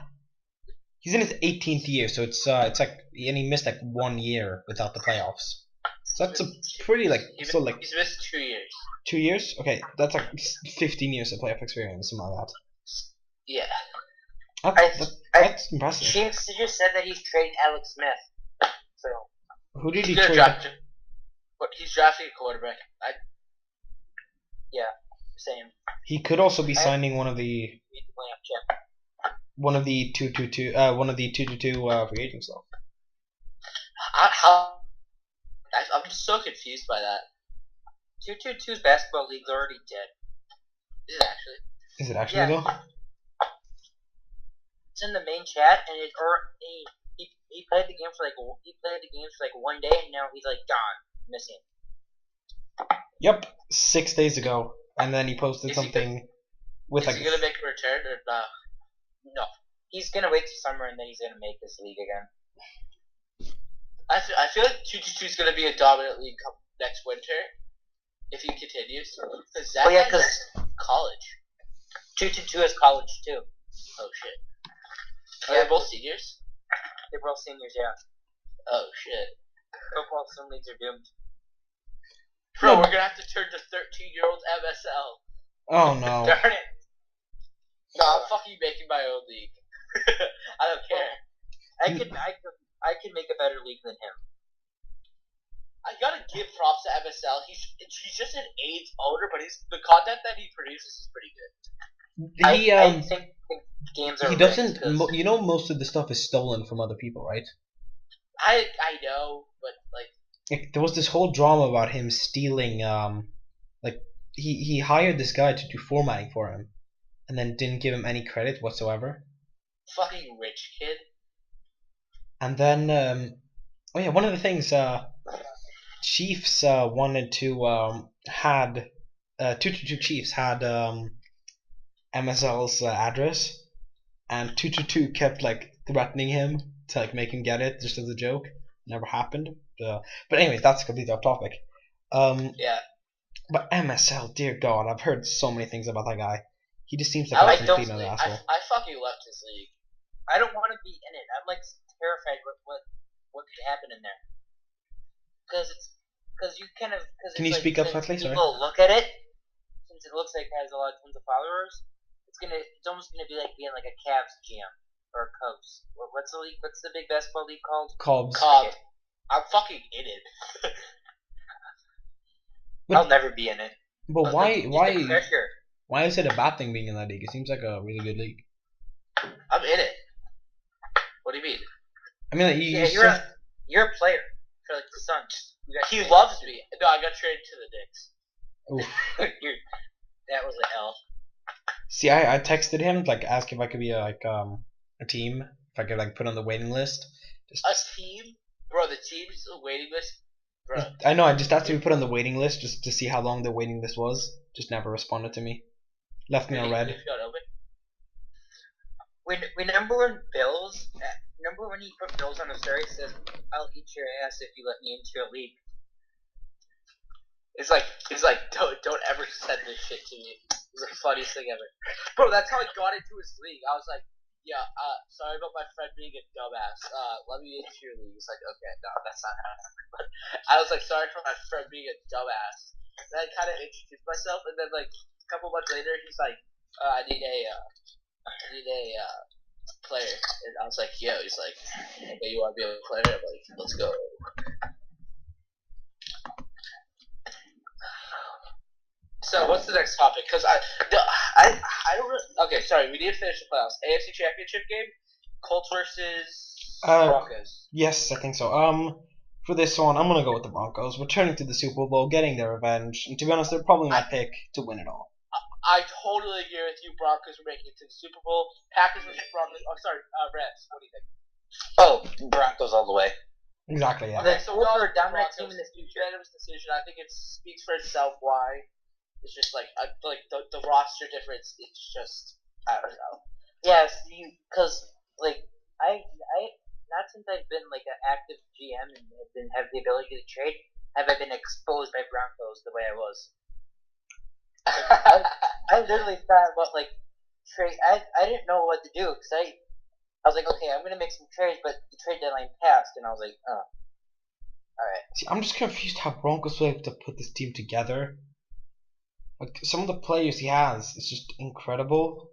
He's in his 18th year, so it's like, and he missed like 1 year without the playoffs. So that's a pretty he's missed 2 years. 2 years. Okay, that's like 15 years of playoff experience, something like that. Yeah. That's impressive. James just said that he's trading Alex Smith. So Who did he He's gonna trade? draft him. But he's drafting a quarterback. same. He could also be signing one of the Beat the playoff chip. one of the 222 free agents though. I'm just so confused by that. 222's basketball league's already dead. Is it actually? Is it actually though? It's in the main chat, and he played the game for like 1 day, and now he's like gone, missing. Yep, 6 days ago, and then he posted something with Is he gonna make a return or not? No, he's gonna wait till summer, and then he's gonna make this league again. I feel like 222 is gonna be a dominant league next winter if he continues. Because college. 222 is college too. Oh shit. Are they both seniors? They're both seniors, yeah. Oh shit. Football swim leagues are doomed. Bro, we're gonna have to turn to 13-year-old MSL. Oh no. Darn it. No, I'm fucking making my own league. I don't care. I could make a better league than him. I gotta give props to MSL. He's just an AIDS owner, but the content that he produces is pretty good. I think games are. He doesn't. Most of the stuff is stolen from other people, right? I know, but like there was this whole drama about him stealing. He hired this guy to do formatting for him, and then didn't give him any credit whatsoever. Fucking rich kid. And then, one of the things Chiefs wanted to had 222 Chiefs had MSL's address, and 222 kept like threatening him to like make him get it just as a joke. Never happened. But anyways, that's completely off topic. Yeah. But MSL, dear God, I've heard so many things about that guy. He just seems like a complete asshole. I fucking left his league. I don't want to be in it. I'm like terrified what could happen in there. Because you kind of Can you speak up slightly? Sorry. People look at it since it looks like it has tons of followers. It's almost gonna be like being like a Cavs GM or a Cubs. What's the league? What's the big basketball league called? Cubs. Cobb. I'm fucking in it. I'll never be in it. But why is it a bad thing being in that league? It seems like a really good league. I'm in it. What do you mean? I mean, like, you're a player for like the Suns. He loves me. No, I got traded to the Knicks. That was an L. See, I texted him like ask if I could be a team, if I could like put on the waiting list. A team, bro. The team's a waiting list, bro. I know. I just asked him to put on the waiting list just to see how long the waiting list was. Just never responded to me. Left me on red. Remember when he put Bills on the story? He says, "I'll eat your ass if you let me into your league." It's like don't ever send this shit to me. It's the funniest thing ever, bro. That's how I got into his league. I was like, yeah, sorry about my friend being a dumbass. Let me into your league. He's like, okay, no, that's not happening. But I was like, sorry for my friend being a dumbass. And I kind of introduced myself, and then like a couple months later, he's like, I need a player, and I was like, yo. He's like, okay, you want to be a player? I'm like, let's go. So what's the next topic? Because I don't really. Okay, sorry. We need to finish the playoffs. AFC Championship game, Colts versus Broncos. Yes, I think so. For this one, I'm gonna go with the Broncos, returning to the Super Bowl, getting their revenge. And to be honest, they're probably my pick to win it all. I totally agree with you. Broncos are making it to the Super Bowl. Packers versus Broncos. Oh, sorry, Rams. What do you think? Oh, Broncos all the way. Exactly. Yeah. Okay, so we're a dominant team in this future. Unanimous decision. I think it speaks for itself. Why? It's just like the roster difference. It's just I don't know. Yes, because like I not since I've been like an active GM and have the ability to trade. have I been exposed by Broncos the way I was. I literally thought about like trade. I didn't know what to do because I was like, okay, I'm gonna make some trades, but the trade deadline passed, and I was like, oh, all right. See, I'm just confused how Broncos were able to put this team together. Like some of the players he has, it's just incredible.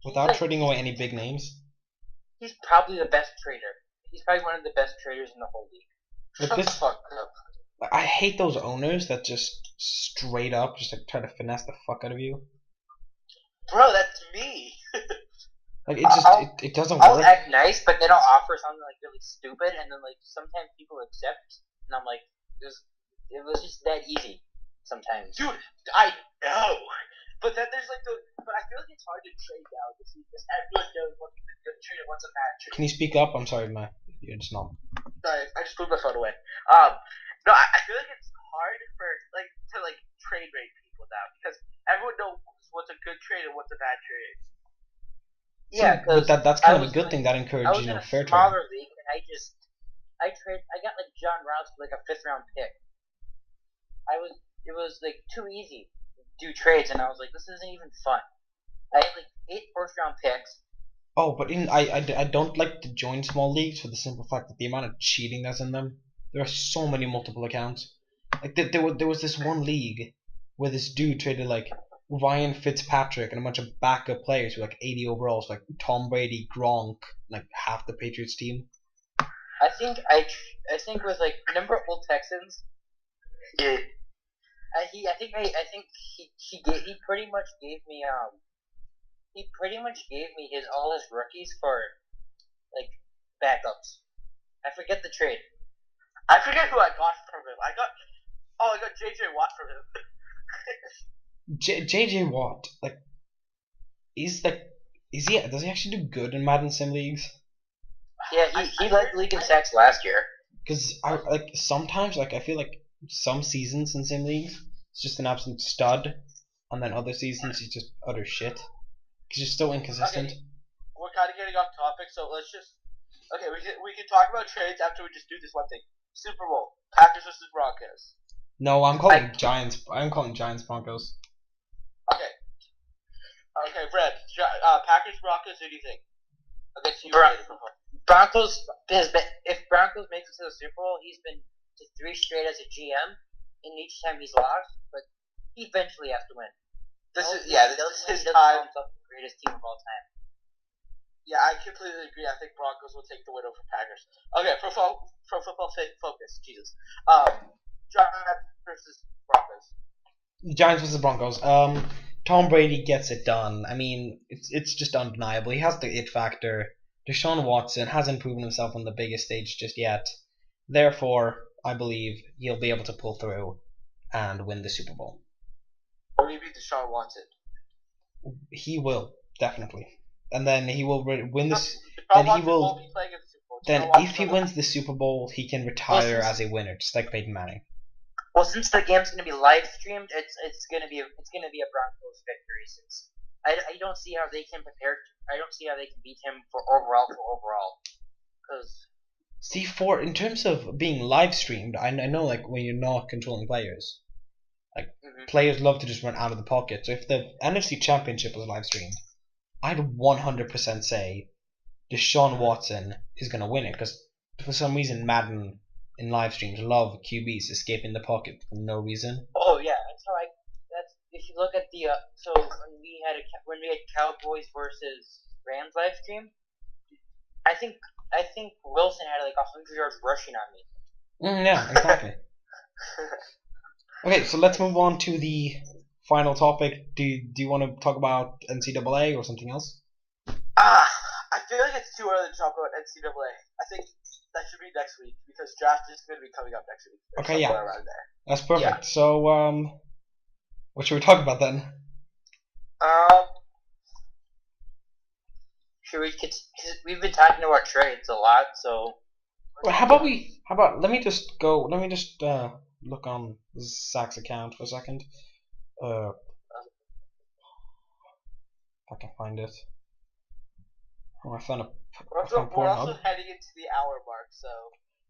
Without trading away any big names. He's probably the best trader. He's probably one of the best traders in the whole league. Like this, I hate those owners that just straight up just like try to finesse the fuck out of you. Bro, that's me. Like it just it doesn't I'll work. act nice, but then I'll offer something like really stupid, and then like sometimes people accept, and I'm like, it was just that easy. Sometimes, dude, I know. But then there's like but I feel like it's hard to trade now because everyone knows what's a good trade and what's a bad trade. Can you speak up? I'm sorry, you're just not. Sorry, I just moved my phone away. No, I feel like it's hard for to trade rate people now because everyone knows what's a good trade and what's a bad trade. Yeah, but that's kind of a good thing that encourages fair trade. I was in a smaller league and I got like John Rouse for like a 5th round pick. It was like too easy to do trades, and I was like, this isn't even fun. I had like 8 first-round picks. Oh, but I don't like to join small leagues for the simple fact that the amount of cheating that's in them. There are so many multiple accounts. Like there was this one league where this dude traded like Ryan Fitzpatrick and a bunch of backup players with like 80 overalls, like Tom Brady, Gronk, like half the Patriots team. I think it was like, remember Old Texans? Yeah. He pretty much gave me all his rookies for like backups. I forget the trade. I forget who I got from him. I got JJ Watt from him. JJ Watt, does he actually do good in Madden Sim leagues? Yeah, he led the league in sacks last year. Because sometimes I feel like some seasons in sim leagues it's just an absolute stud, and then other seasons he's just utter shit. He's just so inconsistent. Okay. We're kind of getting off topic, so let's just we can talk about trades after we just do this one thing. Super Bowl, Packers versus Broncos. No, I'm calling Giants. I'm calling Giants Broncos. Okay, Brad. Packers Broncos. Who do you think? Against you, Broncos if Broncos makes it to the Super Bowl, he's been to 3 straight as a GM, and each time he's lost, but he eventually has to win. This is his time. The greatest team of all time. Yeah, I completely agree. I think Broncos will take the win over Packers. Okay, Pro Football Focus. Jesus. Giants versus Broncos. Giants versus Broncos. Tom Brady gets it done. I mean, it's just undeniable. He has the it factor. Deshaun Watson hasn't proven himself on the biggest stage just yet. Therefore, I believe he'll be able to pull through and win the Super Bowl. Or maybe Deshaun Watson. He will, definitely. And then he will win this. Then he will. Then if he wins the Super Bowl, he can retire as a winner, just like Peyton Manning. Well, since the game's going to be live streamed, it's going to be a Broncos victory. Since I don't see how they can beat him for overall. Because in terms of being live streamed, I know like when you're not controlling players, like players love to just run out of the pocket. So if the NFC Championship was live streamed, I'd 100% say Deshaun Watson is going to win it, because for some reason Madden in live streams love QBs escaping the pocket for no reason. Oh yeah, that's if you look at the so when we had Cowboys versus Rams live stream, I think Wilson had like 100 yards rushing on me. Yeah, exactly. Okay, so let's move on to the final topic. Do you want to talk about NCAA or something else? I feel like it's too early to talk about NCAA. I think that should be next week because draft is going to be coming up next week. Okay, yeah. Around there. That's perfect. Yeah. So, what should we talk about then? Should we? We've been talking about trades a lot, so. Well, how about let me just look on Zach's account for a second. If I can find it. Oh, I found a. We're also heading into the hour mark, so.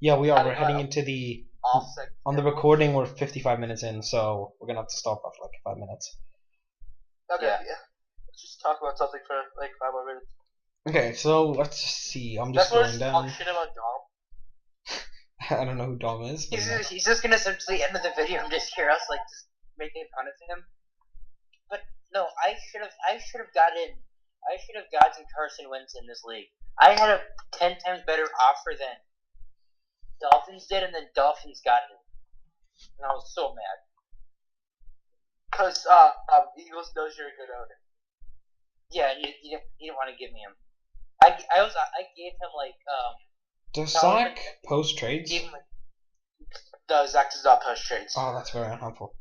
Yeah, we are. How We're do heading I into the offset on the recording. We're 55 minutes in, so we're gonna have to stop after like 5 minutes. Okay, yeah. Let's just talk about something for like 5 more minutes. Okay, so let's see. I'm just That's where scrolling just talk down. shit about Dom. I don't know who Dom is. but no. He's just gonna essentially end the video and just hear us like just making fun of him. But no, I should have gotten Carson Wentz in this league. I had a 10 times better offer than Dolphins did, and then Dolphins got him, and I was so mad. Because Eagles knows you're a good owner. Yeah, he didn't want to give me him. I gave him like Does Solomon- Zach post trades? gave him like No, Zach does not post trades. Oh, that's very unhelpful.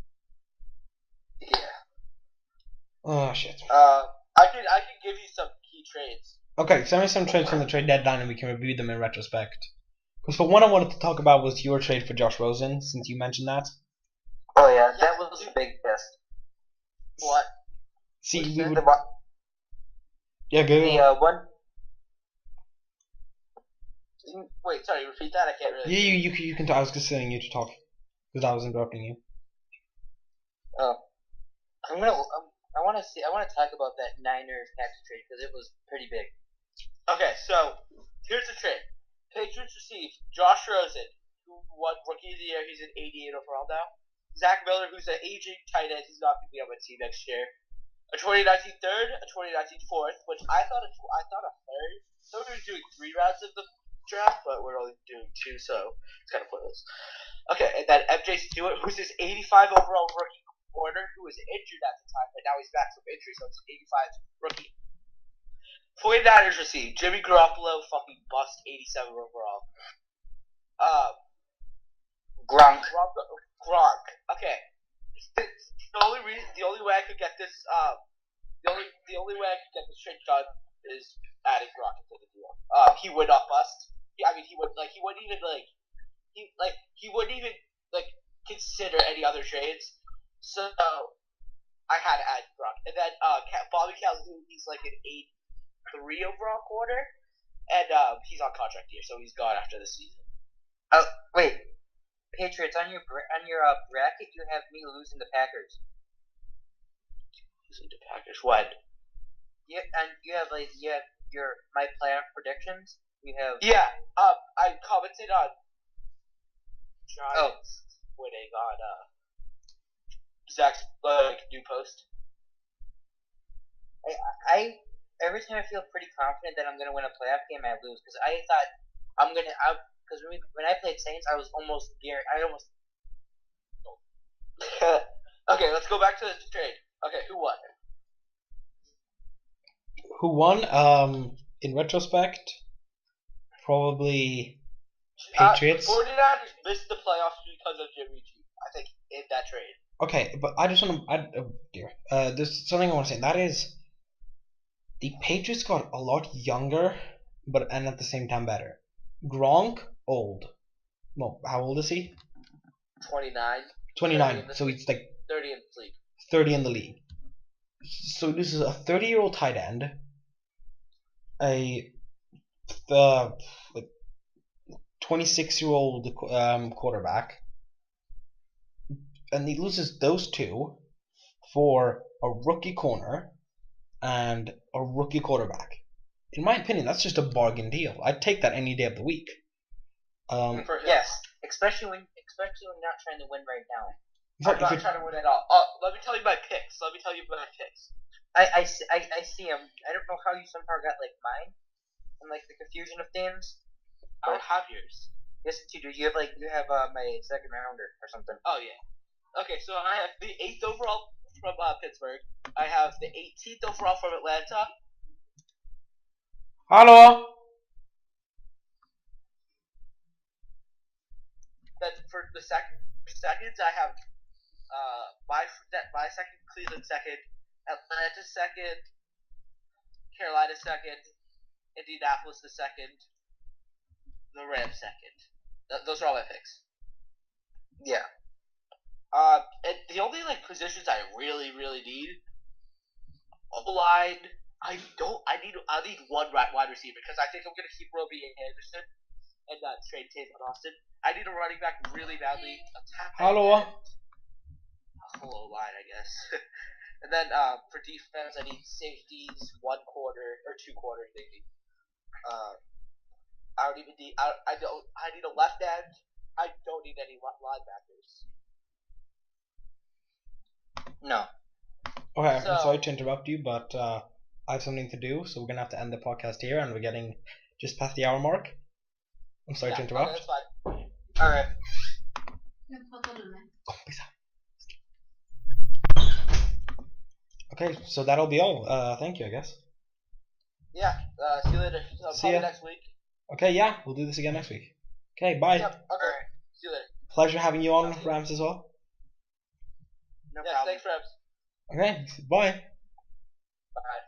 Yeah. Oh shit. I can give you some key trades. Okay, send me some trades from the trade deadline, and we can review them in retrospect. Because for one, I wanted to talk about was your trade for Josh Rosen, since you mentioned that. oh yeah, that was a big test. What? See, The- we would. the one- Yeah, go. The one. Wait, sorry, repeat that. I can't really. Yeah, you can. I was just saying you to talk because I was interrupting you. I want to talk about that Niners tax trade because it was pretty big. Okay, so here's the trade. Patriots received Josh Rosen, who won Rookie of the Year. He's an 88 overall now. Zach Miller, who's an aging tight end. He's not going to be on my team next year. A 2019 third, a 2019 fourth, which I thought a third. So we were doing 3 rounds of the draft, but we're only doing 2, so it's kind of pointless. Okay, and then MJ Stewart, who's his 85 overall rookie corner, who was injured at the time, but now he's back from injury, so it's 85 rookie. 49ers received Jimmy Garoppolo, fucking bust, 87 overall. Gronk. Gronk. Okay. The only way I could get this the only way I could get this trade done is adding Gronk into the deal. He would not bust. He wouldn't even consider any other trades. So I had to add Gronk. And then Bobby Calhoun, he's like an 8-3 overall corner, and he's on contract year, so he's gone after the season. Wait, Patriots on your bracket, you have me losing the Packers. Losing to Packers. When? Yeah, and you have your my playoff predictions. You have I commented on Giants winning on Zach's new post. I every time I feel pretty confident that I'm gonna win a playoff game, I lose because I thought because when I played Saints, I was almost guaranteed. Okay, let's go back to the trade. Okay, who won? Who won? In retrospect, probably Patriots. 49ers missed the playoffs because of Jimmy G. I think in that trade. Okay, but I just want to. Oh dear. There's something I want to say. That is, the Patriots got a lot younger, and at the same time better. Gronk, old. Well, how old is he? 29. 29. So he's like 30 in the league. 30 in the league. So this is a 30-year-old tight end, a 26-year-old quarterback, and he loses those two for a rookie corner and a rookie quarterback. In my opinion, that's just a bargain deal. I'd take that any day of the week. Yes, especially when you're not trying to win right now. I'm not trying to win at all. Let me tell you my picks. I see him. I don't know how you somehow got like mine and like the confusion of teams. I don't have yours. Yes, you do. You have my second rounder or something. Oh yeah. Okay, so I have the 8th overall from Pittsburgh. I have the 18th overall from Atlanta. Hello. Then for the seconds, I have my second, Cleveland second, Atlanta second, Carolina second, Indianapolis the second, the Rams second. Those are all my picks. Yeah. And the only positions I really need, O-line. I need one wide receiver because I think I'm gonna keep Roby Anderson. and trade Tavon Austin. I need a running back really badly. Hello. Hello line, I guess. And then for defense, I need safeties, 1 quarter or 2 quarters maybe. I don't even need. I need a left end. I don't need any linebackers. No. Okay, I'm sorry to interrupt you, but I have something to do, so we're gonna have to end the podcast here, and we're getting just past the hour mark. I'm sorry to interrupt. Okay, that's fine. All right. Okay, so that'll be all. Thank you, I guess. Yeah. See you later. See ya. Next week. Okay, yeah, we'll do this again next week. Okay, bye. Yep. Okay. See you later. Pleasure having you on, Rams, as well. No yes, problem. thanks, Rams. Okay, bye. Bye.